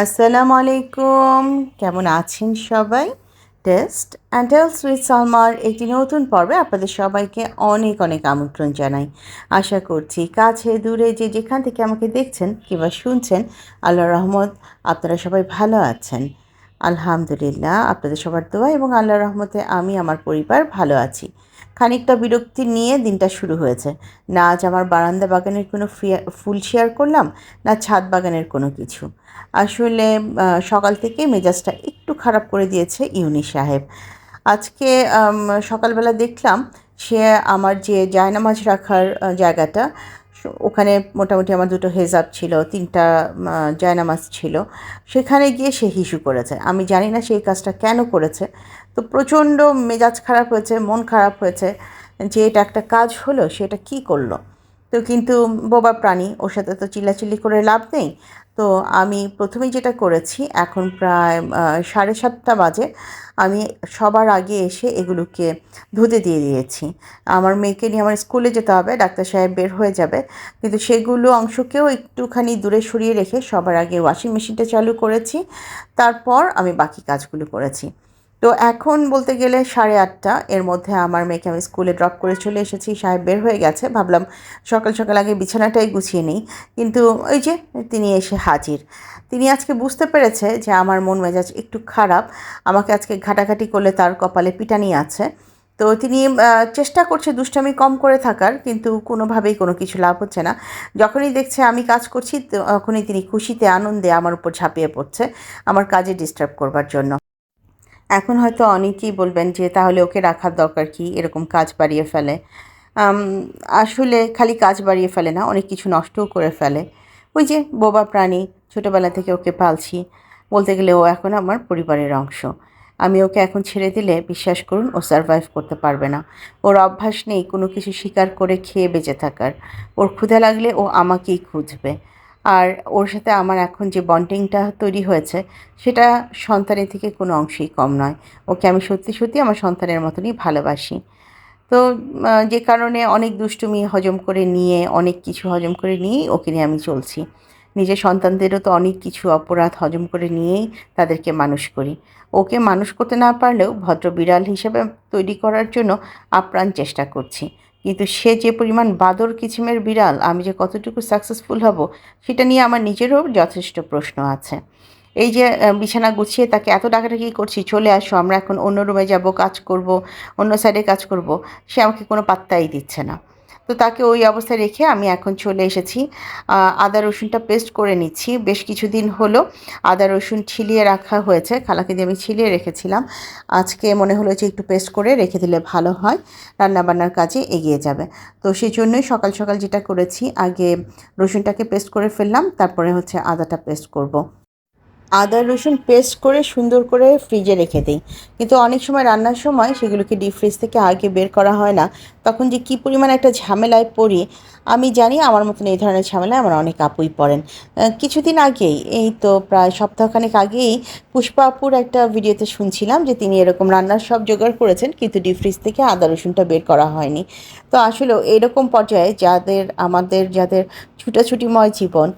আসসালামু আলাইকুম। কেমন আছেন সবাই? টেস্ট অ্যান্ড টেলস উইথ সালমার একটি নতুন পর্বে আপনাদের সবাইকে অনেক অনেক আমন্ত্রণ জানাই। আশা করছি কাছে দূরে যে যেখান থেকে আমাকে দেখছেন কিংবা শুনছেন, আল্লাহর রহমত আপনারা সবাই ভালো আছেন। আলহামদুলিল্লাহ, আপনাদের সবার দোয়া এবং আল্লাহর রহমতে আমি আমার পরিবার ভালো আছি। খানিকটা বিরক্তি নিয়ে দিনটা শুরু হয়েছে। না আজ আমার বারান্দা বাগানের কোনো ফুল শেয়ার করলাম, না ছাদ বাগানের কোনো কিছু। আসলে সকাল থেকে মেজাজটা একটু খারাপ করে দিয়েছে ইউনি সাহেব। আজকে সকালবেলা দেখলাম সে আমার যে জায়নামাজ রাখার জায়গাটা, ওখানে মোটামুটি আমার দুটো হেজাব ছিল, তিনটা জায়নামাজ ছিল, সেখানে গিয়ে সে হিসু করেছে। আমি জানি না সেই কাজটা কেন করেছে। তো প্রচণ্ড মেজাজ খারাপ হয়েছে, মন খারাপ হয়েছে যে এটা একটা কাজ হলো, সেটা কি করলো। তো কিন্তু বোবা প্রাণী, ওর সাথে তো চিল্লাচিল্লি করে লাভ নেই। তো আমি প্রথমেই যেটা করেছি, এখন প্রায় 7:30 বাজে, আমি সবার আগে এসে এগুলোকে ধুতে দিয়ে দিয়েছি। আমার মেয়েকে নিয়ে আমার স্কুলে যেতে হবে, ডাক্তার সাহেব বের হয়ে যাবে, কিন্তু সেগুলো অংশকেও একটুখানি দূরে সরিয়ে রেখে সবার আগে ওয়াশিং মেশিনটা চালু করেছি। তারপর আমি বাকি কাজগুলো করেছি। তো এখন বলতে গেলে 8:30, এর মধ্যে আমার মেয়েকে আমি স্কুলে ড্রপ করে চলে এসেছি। সাহেব বের হয়ে গেছে, ভাবলাম সকাল সকাল আগে বিছানাটাই গুছিয়ে নিই, কিন্তু ওই যে তিনি এসে হাজির। তিনি আজকে বুঝতে পেরেছে যে আমার মন মেজাজ একটু খারাপ, আমাকে আজকে ঘাটাঘাটি করলে তার কপালে পিটানি আছে। তো তিনি চেষ্টা করছে দুষ্টামি কম করে থাকার, কিন্তু কোনোভাবেই কোনো কিছু লাভ হচ্ছে না। যখনই দেখছে আমি কাজ করছি, তখনই তিনি খুশিতে আনন্দে আমার উপর ঝাঁপিয়ে পড়ছে আমার কাজে ডিস্টার্ব করবার জন্য। এখন হয়তো অনেকেই বলবেন যে তাহলে ওকে রাখার দরকার কি, এরকম কাজ বাড়িয়ে ফেলে। আম, আসলে খালি কাজ বাড়িয়ে ফেলে না, অনেক কিছু নষ্টও করে ফেলে। ওই যে বোবা প্রাণী, ছোটোবেলা থেকে ওকে পালছি, বলতে গেলে ও এখন আমার পরিবারের অংশ। আমি ওকে এখন ছেড়ে দিলে বিশ্বাস করুন ও সারভাইভ করতে পারবে না। ওর অভ্যাস নেই কোনো কিছু শিকার করে খেয়ে বেঁচে থাকার। ওর ক্ষুধা লাগলে ও আমাকেই খুঁজবে। আর ওর সাথে আমার এখন যে বন্ডিংটা তৈরি হয়েছে, সেটা সন্তানের থেকে কোনো অংশেই কম নয়। ওকে আমি সত্যি সত্যি আমার সন্তানের মতনই ভালোবাসি। তো যে কারণে অনেক দুষ্টুমি হজম করে নিয়ে, অনেক কিছু হজম করে নিয়েই ওকে নিয়ে আমি চলছি। নিজের সন্তানদেরও তো অনেক কিছু অপরাধ হজম করে নিয়েই তাদেরকে মানুষ করি। ওকে মানুষ করতে না পারলেও ভদ্র বিড়াল হিসেবে তৈরি করার জন্য আপ্রাণ চেষ্টা করছি। কিন্তু সে যে পরিমাণ বাদর কিচিমের বিড়াল, আমি যে কতটুকু সাকসেসফুল হব, সেটা নিয়ে আমার নিজেরও যথেষ্ট প্রশ্ন আছে। এই যে বিছানা গুছিয়ে তাকে এত ডাকাডাকি করছি, চলে আসো আমরা এখন অন্য রুমে যাব, কাজ করব, অন্য সাইডে কাজ করব, সে আমাকে কোনো পাত্তাই দিচ্ছে না। তো তাকে ওই অবস্থায় রেখে আমি এখন চলে এসেছি আদা রসুনটা পেস্ট করে নিচ্ছি। বেশ কিছুদিন হলো আদা রসুন ছিলিয়ে রাখা হয়েছে, খালাকে দিয়ে আমি ছিলিয়ে রেখেছিলাম। আজকে মনে হলো যে একটু পেস্ট করে রেখে দিলে ভালো হয়, রান্নাবান্নার কাজে এগিয়ে যাবে। তো সেই জন্যই সকাল সকাল যেটা করেছি, আগে রসুনটাকে পেস্ট করে ফেললাম, তারপরে হচ্ছে আদাটা পেস্ট করব। আদা রসুন পেস্ট করে সুন্দর করে ফ্রিজে রেখে দিই, কিন্তু অনেক সময় রান্নার সময় সেগুলোকে ডিপ ফ্রিজ থেকে আগে বের করা হয় না। তখন যে কী পরিমাণ একটা ঝামেলায় পড়ি, আমি জানি আমার মতন এই ধরনের ঝামেলায় আমার অনেক আপুই পড়েন। কিছুদিন আগেই, এই তো প্রায় সপ্তাহখানেক আগেই, পুষ্পা আপুর একটা ভিডিওতে শুনছিলাম যে তিনি এরকম রান্নার সব জোগাড় করেছেন, কিন্তু ডিপ ফ্রিজ থেকে আদা রসুনটা বের করা হয়নি। তো আসলে এরকম পর্যায়ে যাদের ছুটাছুটিময় জীবন,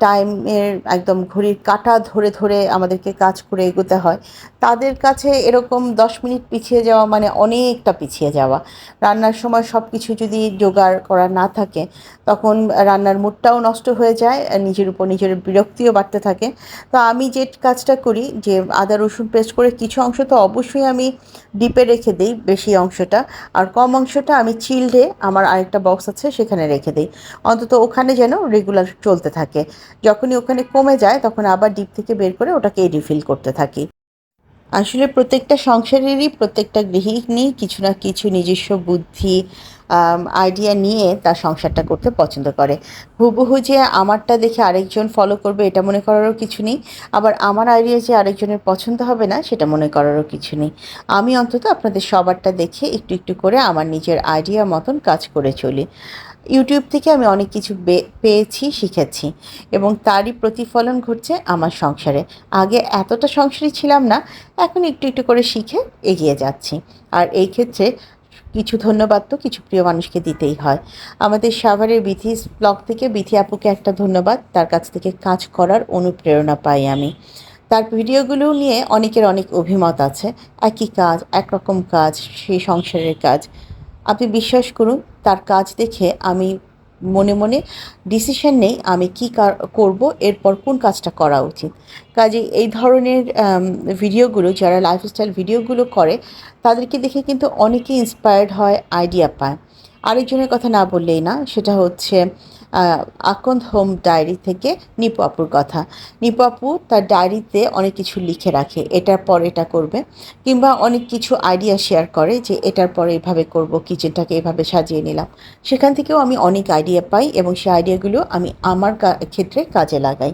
টাইমের একদম ঘড়ির কাঁটা ধরে ধরে আমাদেরকে কাজ করে এগোতে হয়, তাদের কাছে এরকম 10 মিনিট পিছিয়ে যাওয়া মানে অনেকটা পিছিয়ে যাওয়া। রান্নার সময় সব কিছু যদি জোগাড় করা না থাকে, তখন রান্নার মুডটাও নষ্ট হয়ে যায়, নিজের উপর নিজের বিরক্তিও বাড়তে থাকে। তো আমি যে কাজটা করি, যে আদা রসুন পেস্ট করে কিছু অংশ তো অবশ্যই আমি ডিপে রেখে দিই, বেশি অংশটা, আর কম অংশটা আমি চিলডে আমার আরেকটা বক্স আছে সেখানে রেখে দিই, অন্তত ওখানে যেন রেগুলার চলতে থাকে। যখনই ওখানে কমে যায় তখন আবার ডিপ থেকে বের করে ওটাকে রিফিল করতে থাকি। আসলে প্রত্যেকটা সংসারেরই প্রত্যেকটা গৃহিণী কিছু না কিছু নিজস্ব বুদ্ধি, আইডিয়া নিয়ে তার সংসারটা করতে পছন্দ করে। হুবহু যে আমারটা দেখে আরেকজন ফলো করবে এটা মনে করারও কিছু নেই, আবার আমার আইডিয়া যে আরেকজনের পছন্দ হবে না সেটা মনে করারও কিছু নেই। আমি অন্তত আপনাদের সবারটা দেখে একটু একটু করে আমার নিজের আইডিয়া মতন কাজ করে চলি। ইউটিউব থেকে আমি অনেক কিছু পেয়েছি, শিখেছি, এবং তারই প্রতিফলন ঘটছে আমার সংসারে। আগে এতটা সংসারী ছিলাম না, এখন একটু একটু করে শিখে এগিয়ে যাচ্ছি। আর এই ক্ষেত্রে কিছু ধন্যবাদ তো কিছু প্রিয় মানুষকে দিতেই হয়। আমাদের সাভারের বিথিস ব্লগ থেকে বিথি আপুকে একটা ধন্যবাদ, তার কাছ থেকে কাজ করার অনুপ্রেরণা পাই আমি। তার ভিডিওগুলো নিয়ে অনেকের অনেক অভিমত আছে, একই কাজ একরকম কাজ, সেই সংসারের কাজ। আপনি বিশ্বাস করুন, তার কাজ দেখে আমি মনে মনে ডিসিশন নেই আমি কী করব, এরপর কোন কাজটা করা উচিত। কাজে এই ধরনের ভিডিওগুলো, যারা লাইফস্টাইল ভিডিওগুলো করে, তাদেরকে দেখে কিন্তু অনেকেই ইন্সপায়ার্ড হয়, আইডিয়া পায়। আরেকজনের কথা না বললেই না, সেটা হচ্ছে আকন্দ হোম ডায়েরি থেকে নিপু আপুর কথা। নিপু আপু তার ডায়েরিতে অনেক কিছু লিখে রাখে, এটার পর এটা করবে, কিংবা অনেক কিছু আইডিয়া শেয়ার করে যে এটার পরে এভাবে করব, কিচেনটাকে এভাবে সাজিয়ে নিলাম। সেখান থেকেও আমি অনেক আইডিয়া পাই এবং সেই আইডিয়াগুলো আমি আমার ক্ষেত্রে কাজে লাগাই।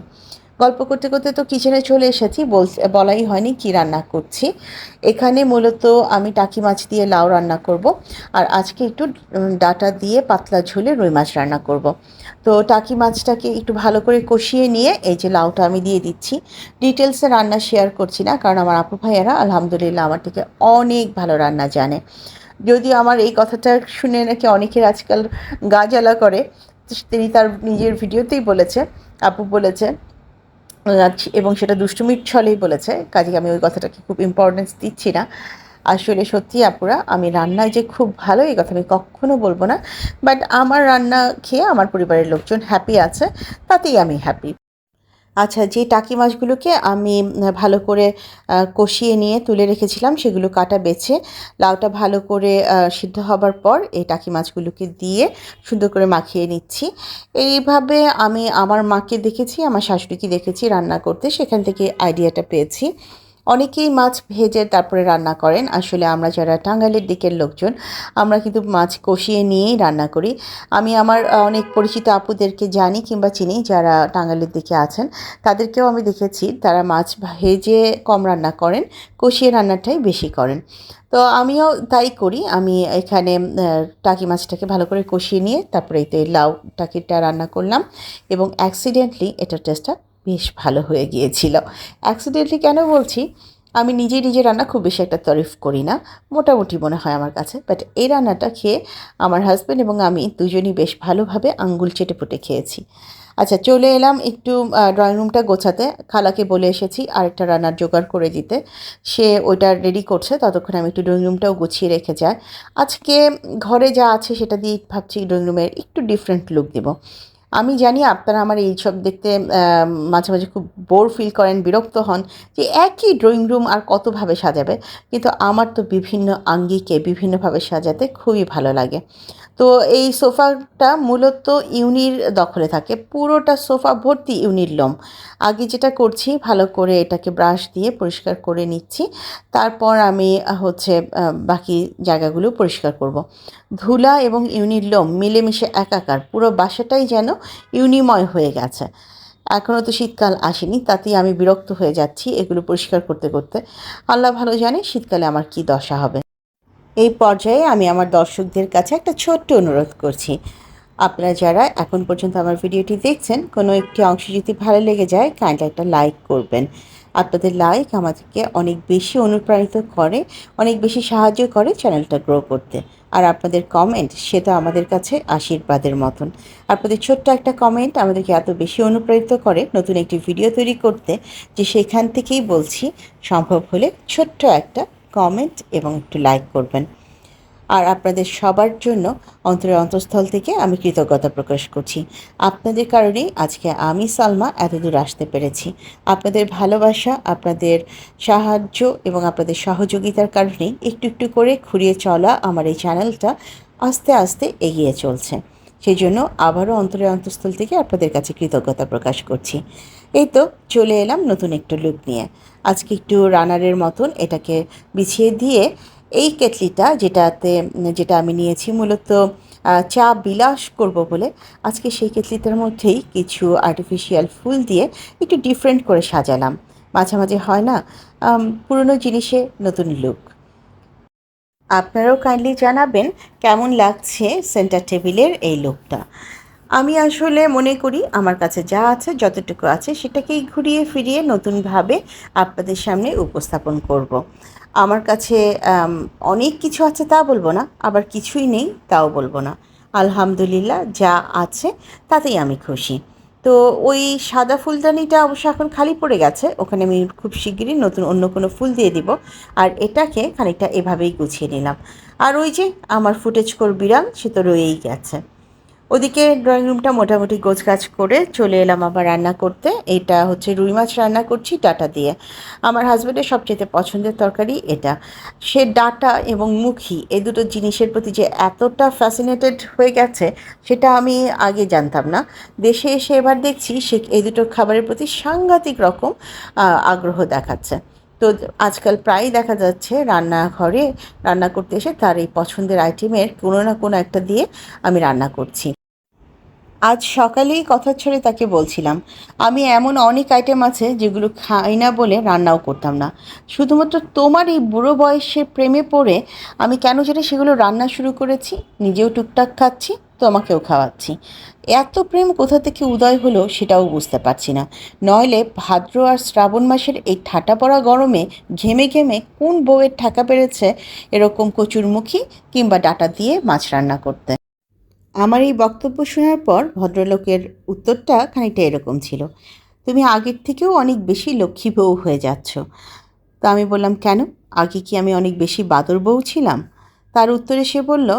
গল্প করতে করতে তো কিচেনে চলে এসেছি, বলাই হয়নি কি রান্না করছি। এখানে মূলত আমি টাকি মাছ দিয়ে লাউ রান্না করব, আর আজকে একটু ডাঁটা দিয়ে পাতলা ঝোলে রুই মাছ রান্না করব। তো টাকি মাছটাকে একটু ভালো করে কষিয়ে নিয়ে এই যে লাউটা আমি দিয়ে দিচ্ছি। ডিটেলসে রান্না শেয়ার করছি না, কারণ আমার আপু ভাইয়েরা আলহামদুলিল্লাহ আমার থেকে অনেক ভালো রান্না জানে। যদিও আমার এই কথাটা শুনে নাকি অনেকের আজকাল গা জ্বালা করে, তিনি তার নিজের ভিডিওতেই বলেছে, আপু বলেছে, এবং সেটা দুষ্টুমির ছলেই বলেছে, কাজে আমি ওই কথাটাকে খুব ইম্পর্টেন্স দিচ্ছি না। আসলে সত্যি আপুরা, আমি রান্নায় যে খুব ভালো এই কথা আমি কখনো বলবো না, বাট আমার রান্না খেয়ে আমার পরিবারের লোকজন হ্যাপি আছে, তাতেই আমি হ্যাপি। আচ্ছা, যে টাকি মাছগুলোকে আমি ভালো করে কষিয়ে নিয়ে তুলে রেখেছিলাম, সেগুলো কাটা বেছে লাউটা ভালো করে সিদ্ধ হবার পর এই টাকি মাছগুলোকে দিয়ে সুন্দর করে মাখিয়ে নিচ্ছি। এইভাবে আমি আমার মাকে দেখেছি, আমার শাশুড়িকে দেখেছি রান্না করতে, সেখান থেকে আইডিয়াটা পেয়েছি। অনেকেই মাছ ভেজে তারপরে রান্না করেন, আসলে আমরা যারা টাঙ্গাইলের দিকের লোকজন, আমরা কিন্তু মাছ কষিয়ে নিয়েই রান্না করি। আমি আমার অনেক পরিচিত আপুদেরকে জানি কিংবা চিনি যারা টাঙ্গাইলের দিকে আছেন, তাদেরকেও আমি দেখেছি তারা মাছ ভেজে কম রান্না করেন, কষিয়ে রান্নাটাই বেশি করেন। তো আমিও তাই করি। আমি এখানে টাকি মাছটাকে ভালো করে কষিয়ে নিয়ে তারপরে এতে লাউ টাকিটা রান্না করলাম, এবং অ্যাক্সিডেন্টলি এটার টেস্টটা বেশ ভালো হয়ে গিয়েছিল। অ্যাক্সিডেন্টলি কেন বলছি, আমি নিজের রান্না খুব বেশি একটা তারিফ করি না, মোটামুটি মনে হয় আমার কাছে, বাট এই রান্নাটা খেয়ে আমার হাজব্যান্ড এবং আমি দুজনই বেশ ভালোভাবে আঙ্গুল চেটেপুটে খেয়েছি। আচ্ছা, চলে এলাম একটু ড্রয়িং রুমটা গোছাতে। খালাকে বলে এসেছি আরেকটা রান্নার জোগাড় করে দিতে, সে ওইটা রেডি করছে, ততক্ষণ আমি একটু ড্রয়িং রুমটাও গুছিয়ে রেখে যাই। আজকে ঘরে যা আছে সেটা দিয়ে ভাবছি ড্রয়িং রুমের একটু ডিফারেন্ট লুক দেবো। আমি জানি আপনারা আমার এইসব দেখতে মাঝে মাঝে খুব বোর ফিল করেন, বিরক্ত হন যে একই ড্রয়িং রুম আর কতভাবে সাজাবে, কিন্তু আমার তো বিভিন্ন আঙ্গিকে বিভিন্নভাবে সাজাতে খুবই ভালো লাগে। তো এই সোফাটা মূলত ইউনির দখলে থাকে, পুরোটা সোফা ভর্তি ইউনির লোম। আগে যেটা করছি, ভালো করে এটাকে ব্রাশ দিয়ে পরিষ্কার করে নিচ্ছি, তারপর আমি হচ্ছে বাকি জায়গাগুলো পরিষ্কার করব। ধুলা এবং ইউনির লোম মিলেমিশে একাকার, পুরো বাসাটাই যেন ইউনিময় হয়ে গেছে। এখনও তো শীতকাল আসেনি, তাতেই আমি বিরক্ত হয়ে যাচ্ছি এগুলো পরিষ্কার করতে করতে। আল্লাহ ভালো জানে শীতকালে আমার কী দশা হবে। এই পর্যায়ে আমি আমার দর্শকদের কাছে একটা ছোট্ট অনুরোধ করছি, আপনারা যারা এখন পর্যন্ত আমার ভিডিওটি দেখছেন, কোনো একটি অংশ যদি ভালো লেগে যায়, কাইন্ডলি একটা লাইক করবেন। আপনাদের লাইক আমাদেরকে অনেক বেশি অনুপ্রাণিত করে, অনেক বেশি সাহায্য করে চ্যানেলটা গ্রো করতে। আর আপনাদের কমেন্ট, সেটা আমাদের কাছে আশীর্বাদের মতন। আপনাদের ছোট্ট একটা কমেন্ট আমাদেরকে এত বেশি অনুপ্রাণিত করে নতুন একটি ভিডিও তৈরি করতে, যে সেখান থেকেই বলছি, সম্ভব হলে ছোট্ট একটা কমেন্ট এবং একটু লাইক করবেন। আর আপনাদের সবার জন্য অন্তরের অন্তঃস্থল থেকে আমি কৃতজ্ঞতা প্রকাশ করছি। আপনাদের কারণেই আজকে আমি সালমা এতদূর আসতে পেরেছি। আপনাদের ভালোবাসা, আপনাদের সাহায্য এবং আপনাদের সহযোগিতার কারণেই একটু একটু করে খুঁড়িয়ে চলা আমার এই চ্যানেলটা আস্তে আস্তে এগিয়ে চলছে। সেই জন্য আবারও অন্তরের অন্তঃস্থল থেকে আপনাদের কাছে কৃতজ্ঞতা প্রকাশ করছি। এই তো চলে এলাম নতুন একটু লুক নিয়ে। আজকে একটু রানারের মতন এটাকে বিছিয়ে দিয়ে, এই কেটলিটা যেটা আমি নিয়েছি মূলত চা বিলাস করব বলে, আজকে সেই কেটলিটার মধ্যেই কিছু আর্টিফিশিয়াল ফুল দিয়ে একটু ডিফারেন্ট করে সাজালাম। মাঝে মাঝে হয় না, পুরনো জিনিসে নতুন লুক। আপনারাও কাইন্ডলি জানাবেন কেমন লাগছে সেন্টার টেবিলের এই লুকটা। আমি আসলে মনে করি আমার কাছে যা আছে যতটুকু আছে সেটাকেই ঘুরিয়ে ফিরিয়ে নতুনভাবে আপনাদের সামনে উপস্থাপন করব। আমার কাছে অনেক কিছু আছে তা বলবো না, আবার কিছুই নেই তাও বলবো না। আলহামদুলিল্লাহ যা আছে তাতেই আমি খুশি। তো ওই সাদা ফুলদানিটা অবশ্য এখন খালি পড়ে গেছে, ওখানে আমি খুব শিগগিরই নতুন অন্য কোনো ফুল দিয়ে দিব। আর এটাকে খানিকটা এভাবেই গুছিয়ে নিলাম। আর ওই যে আমার ফুটেজখোর বিড়াল, সে তো রয়েই গেছে। ওদিকে ড্রয়িং রুমটা মোটামুটি গোছগাছ করে চলে এলাম আবার রান্না করতে। এটা হচ্ছে রুই মাছ রান্না করছি ডাঁটা দিয়ে। আমার হাজব্যান্ডের সবচেয়ে পছন্দের তরকারি এটা। সে ডাঁটা এবং মুখি এই দুটো জিনিসের প্রতি যে এতটা ফ্যাসিনেটেড হয়ে গেছে সেটা আমি আগে জানতাম না। দেশে এসে এবার দেখছি সে এই দুটো খাবারের প্রতি সাংঘাতিক রকম আগ্রহ দেখাচ্ছে। তো আজকাল প্রায়ই দেখা যাচ্ছে রান্নাঘরে রান্না করতে এসে তার এই পছন্দের আইটেমের কোনো না কোনো একটা দিয়ে আমি রান্না করছি। আজ সকালেই কথা ছেড়ে তাকে বলছিলাম, আমি এমন অনেক আইটেম আছে যেগুলো খাই না বলে রান্নাও করতাম না। শুধুমাত্র তোমার এই বুড়ো বয়সের প্রেমে পড়ে আমি কেন জানি সেগুলো রান্না শুরু করেছি, নিজেও টুকটাক খাচ্ছি, তোমাকেও খাওয়াচ্ছি। এত প্রেম কোথা থেকে উদয় হলো সেটাও বুঝতে পারছি না। নইলে ভাদ্র আর শ্রাবণ মাসের এই ঠাটা পড়া গরমে ঘেমে ঘেমে কোন বউয়ের ঠেকা পেরেছে এরকম কচুরমুখী কিংবা ডাঁটা দিয়ে মাছ রান্না করতে। আমার এই বক্তব্য শোনার পর ভদ্রলোকের উত্তরটা খানিকটা এরকম ছিল, তুমি আগের থেকেও অনেক বেশি লক্ষ্মী বউ হয়ে যাচ্ছ। তো আমি বললাম, কেন? আগে কি আমি অনেক বেশি বাদর বউ ছিলাম? তার উত্তরে সে বলল,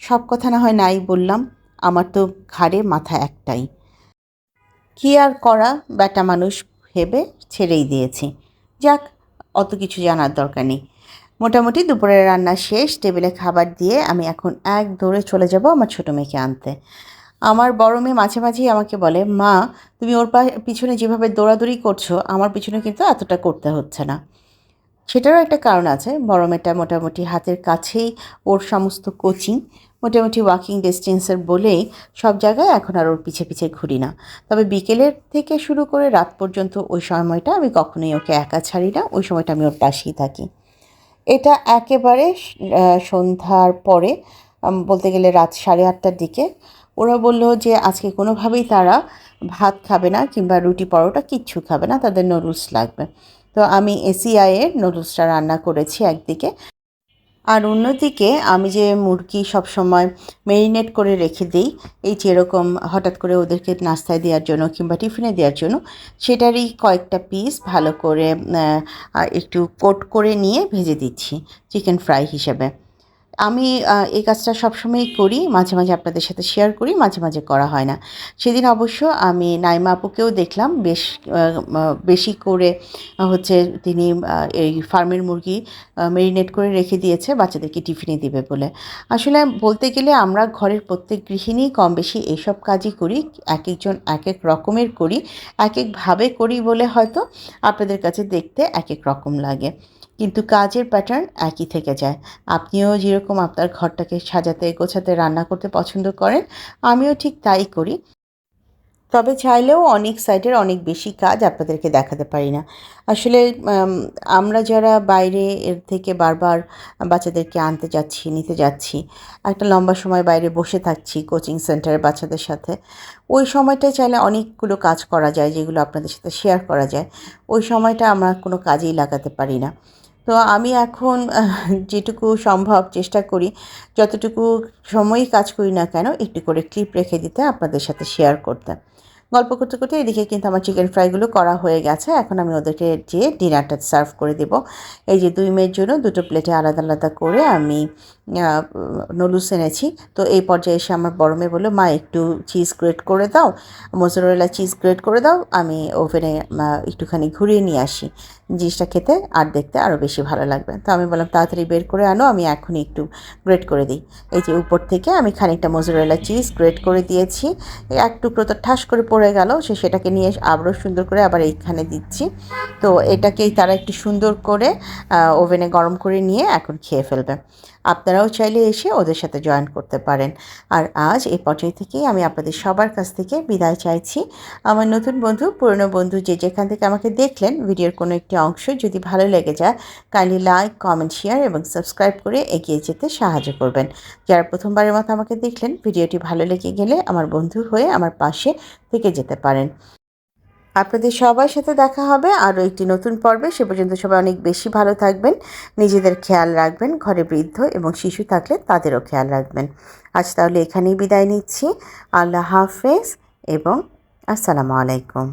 সব কথা না হয় নাই বললাম, আমার তো ঘাড়ে মাথা একটাই। কী আর করা, বেটা মানুষ ভেবে ছেড়েই দিয়েছি। যাক, অত কিছু জানার দরকার নেই। মোটামুটি দুপুরের রান্না শেষ, টেবিলে খাবার দিয়ে আমি এখন এক দৌড়ে চলে যাব আমার ছোটো মেয়েকে আনতে। আমার বড় মেয়ে মাঝে মাঝেই আমাকে বলে, মা তুমি ওর পিছনে যেভাবে দৌড়াদৌড়ি করছো আমার পিছনে কিন্তু এতটা করতে হচ্ছে না। সেটারও একটা কারণ আছে, বড় মেয়েটা মোটামুটি হাতের কাছেই ওর সমস্ত কোচিং, মোটামুটি ওয়াকিং ডিস্টেন্সের বলেই সব জায়গায় এখন আর ওর পিছে পিছে ঘুরি না। তবে বিকেলের থেকে শুরু করে রাত পর্যন্ত ওই সময়টা আমি কখনোই ওকে একা ছাড়ি না, ওই সময়টা আমি ওর পাশেই থাকি। এটা একেবারে সন্ধ্যার পরে, বলতে গেলে রাত 8:30টার দিকে। ওরা বলল যে আজকে কোনোভাবেই তারা ভাত খাবে না কিংবা রুটি পরোটা কিচ্ছু খাবে না, তাদের নুডলস লাগবে। তো আমি এসিআইয়ের নুডলসটা রান্না করেছি একদিকে, আর অন্যদিকে আমি যে মুরগি সবসময় ম্যারিনেট করে রেখে দিই, এই যেরকম হঠাৎ করে ওদেরকে নাস্তায় দেওয়ার জন্য কিংবা টিফিনে দেওয়ার জন্য, সেটারই কয়েকটা পিস ভালো করে একটু কোট করে নিয়ে ভেজে দিচ্ছি চিকেন ফ্রাই হিসেবে। আমি এই কাজটা সবসময়ই করি, মাঝে মাঝে আপনাদের সাথে শেয়ার করি, মাঝে মাঝে করা হয় না। সেদিন অবশ্য আমি নাইমা আপুকেও দেখলাম বেশ বেশি করে হচ্ছে তিনি এই ফার্মের মুরগি মেরিনেট করে রেখে দিয়েছে বাচ্চাদেরকে টিফিনে দিবে বলে। আসলে বলতে গেলে আমরা ঘরের প্রত্যেক গৃহিণী কম বেশি এইসব কাজই করি, এক একজন এক এক রকমের করি, এক একভাবে করি বলে হয়তো আপনাদের কাছে দেখতে এক এক রকম লাগে, কিন্তু কাজের প্যাটার্ন একই থেকে যায়। আপনিও যেরকম আপনার ঘরটাকে সাজাতে গোছাতে রান্না করতে পছন্দ করেন, আমিও ঠিক তাই করি। তবে চাইলেও অনেক সাইটের অনেক বেশি কাজ আপনাদেরকে দেখাতে পারি না। আসলে আম আমরা যারা বাইরে এর থেকে বারবার বাচ্চাদেরকে আনতে যাচ্ছি, নিতে যাচ্ছি, একটা লম্বা সময় বাইরে বসে থাকছি কোচিং সেন্টারে বাচ্চাদের সাথে, ওই সময়টায় চাইলে অনেকগুলো কাজ করা যায় যেগুলো আপনাদের সাথে শেয়ার করা যায়। ওই সময়টা আমরা কোনো কাজেই লাগাতে পারি না। তো আমি এখন যেটুকু সম্ভব চেষ্টা করি, যতটুকু সময়ই কাজ করি না কেন একটু করে ক্লিপ রেখে দিতে, আপনাদের সাথে শেয়ার করতে। গল্প করতে করতে এদিকে কিন্তু আমার চিকেন ফ্রাইগুলো করা হয়ে গেছে। এখন আমি ওদেরকে যেয়ে ডিনারটা সার্ভ করে দেব। এই যে 2 মেয়ের জন্য 2টো প্লেটে আলাদা আলাদা করে আমি নুডলস এনেছি। তো এই পর্যায়ে এসে আমার বড় মেয়ে বলল, মা একটু চিজ গ্রেট করে দাও, মোজারেলা চিজ গ্রেট করে দাও, আমি ওভেনে একটুখানি ঘুরিয়ে নিয়ে আসি, জিনিসটা খেতে আর দেখতে আরও বেশি ভালো লাগবে। তো আমি বললাম, তাড়াতাড়ি বের করে আনো, আমি এখনই একটু গ্রেট করে দিই। এই যে উপর থেকে আমি খানিকটা মোজারেলা চিজ গ্রেট করে দিয়েছি, এক টুকরো তো ঠাস করে পড়ে গেল, সেটাকে নিয়ে আবারও সুন্দর করে আবার এইখানে দিচ্ছি। তো এটাকেই তারা একটু সুন্দর করে ওভেনে গরম করে নিয়ে এখন খেয়ে ফেলবে। আপনারাও চাইলে এসে ওদের সাথে জয়েন করতে পারেন। আর আজ এই পর্যায় থেকেই আমি আপনাদের সবার কাছ থেকে বিদায় চাইছি। আমার নতুন বন্ধু, পুরনো বন্ধু যে যেখান থেকে আমাকে দেখলেন, ভিডিওর কোনো একটি অংশ যদি ভালো লেগে যায়, কাইন্ডলি লাইক, কমেন্ট, শেয়ার এবং সাবস্ক্রাইব করে এগিয়ে যেতে সাহায্য করবেন। যারা প্রথমবারের মতো আমাকে দেখলেন, ভিডিওটি ভালো লেগে গেলে আমার বন্ধু হয়ে আমার পাশে থেকে যেতে পারেন। আপনাদের সবার সাথে দেখা হবে আরও একটি নতুন পর্বে। সে পর্যন্ত সবাই অনেক বেশি ভালো থাকবেন, নিজেদের খেয়াল রাখবেন, ঘরে বৃদ্ধ এবং শিশু থাকলে তাদেরও খেয়াল রাখবেন। আজ তাহলে এখানেই বিদায় নিচ্ছি। আল্লাহ হাফেজ এবং আসসালামু আলাইকুম।